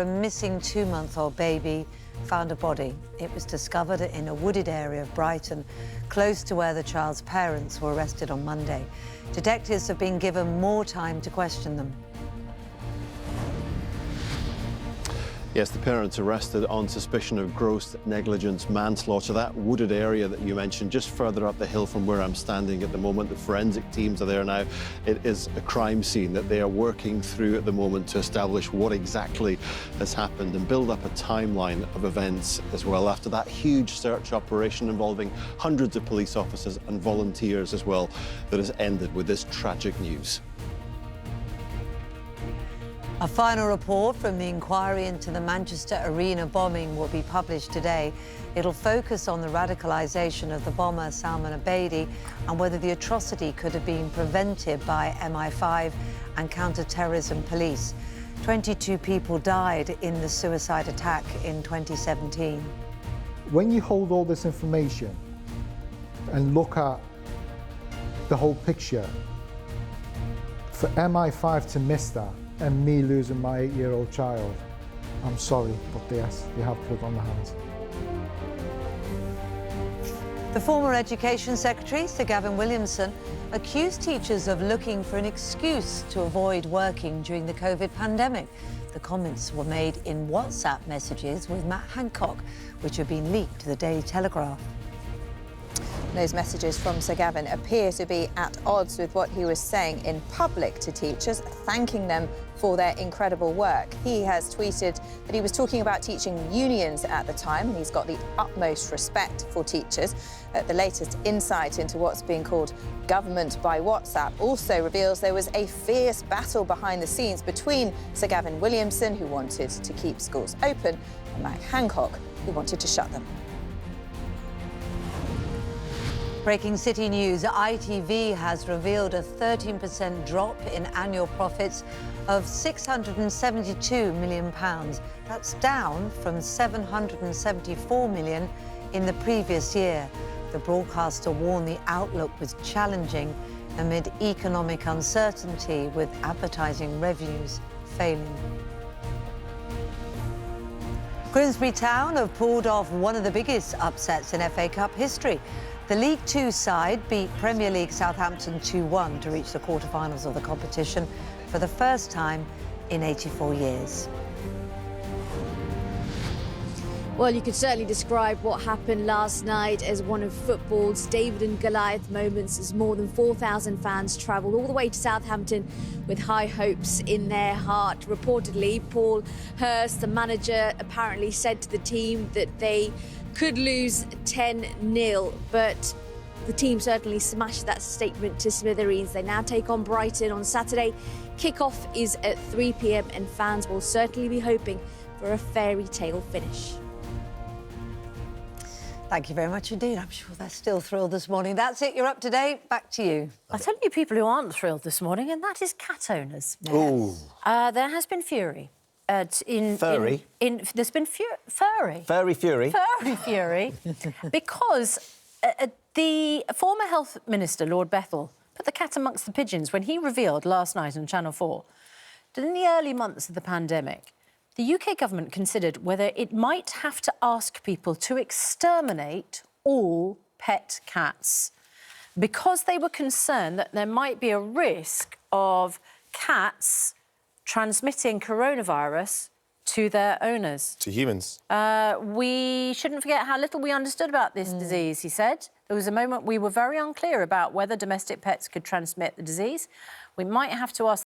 A missing 2-month-old baby found a body. It was discovered in a wooded area of Brighton, close to where the child's parents were arrested on Monday. Detectives have been given more time to question them. Yes, the parents arrested on suspicion of gross negligence manslaughter. That wooded area that you mentioned, just further up the hill from where I'm standing at the moment. The forensic teams are there now. It is a crime scene that they are working through at the moment to establish what exactly has happened and build up a timeline of events as well, after that huge search operation involving hundreds of police officers and volunteers as well that has ended with this tragic news. A final report from the inquiry into the Manchester Arena bombing will be published today. It'll focus on the radicalisation of the bomber Salman Abedi and whether the atrocity could have been prevented by MI5 and counter-terrorism police. 22 people died in the suicide attack in 2017. When you hold all this information and look at the whole picture, for MI5 to miss that, and me losing my 8-year-old child, I'm sorry, but yes, they have blood on their hands. The former Education Secretary, Sir Gavin Williamson, accused teachers of looking for an excuse to avoid working during the COVID pandemic. The comments were made in WhatsApp messages with Matt Hancock, which have been leaked to the Daily Telegraph. Those messages from Sir Gavin appear to be at odds with what he was saying in public to teachers, thanking them for their incredible work. He has tweeted that he was talking about teaching unions at the time, and he's got the utmost respect for teachers. The latest insight into what's being called government by WhatsApp also reveals there was a fierce battle behind the scenes between Sir Gavin Williamson, who wanted to keep schools open, and Matt Hancock, who wanted to shut them. Breaking City News, ITV has revealed a 13% drop in annual profits of £672 million. That's down from £774 million in the previous year. The broadcaster warned the outlook was challenging amid economic uncertainty, with advertising revenues failing. Grimsby Town have pulled off one of the biggest upsets in FA Cup history. The League Two side beat Premier League Southampton 2-1 to reach the quarter-finals of the competition for the first time in 84 years. Well, you could certainly describe what happened last night as one of football's David and Goliath moments, as more than 4,000 fans travelled all the way to Southampton with high hopes in their heart. Reportedly, Paul Hurst, the manager, apparently said to the team that they could lose 10-0, but the team certainly smashed that statement to smithereens. They now take on Brighton on Saturday. Kick-off is at 3 p.m, and fans will certainly be hoping for a fairy tale finish. Thank you very much indeed. I'm sure they're still thrilled this morning. That's it. You're up to date. Back to you. I'll tell you people who aren't thrilled this morning, and that is cat owners. Ooh. There has been fury. Furry? There's been furry. Furry fury? Furry fury. Because the former Health Minister, Lord Bethell, put the cat amongst the pigeons when he revealed last night on Channel 4 that in the early months of the pandemic, the UK government considered whether it might have to ask people to exterminate all pet cats because they were concerned that there might be a risk of cats transmitting coronavirus to their owners. To humans. We shouldn't forget how little we understood about this disease, he said. There was a moment we were very unclear about whether domestic pets could transmit the disease. We might have to ask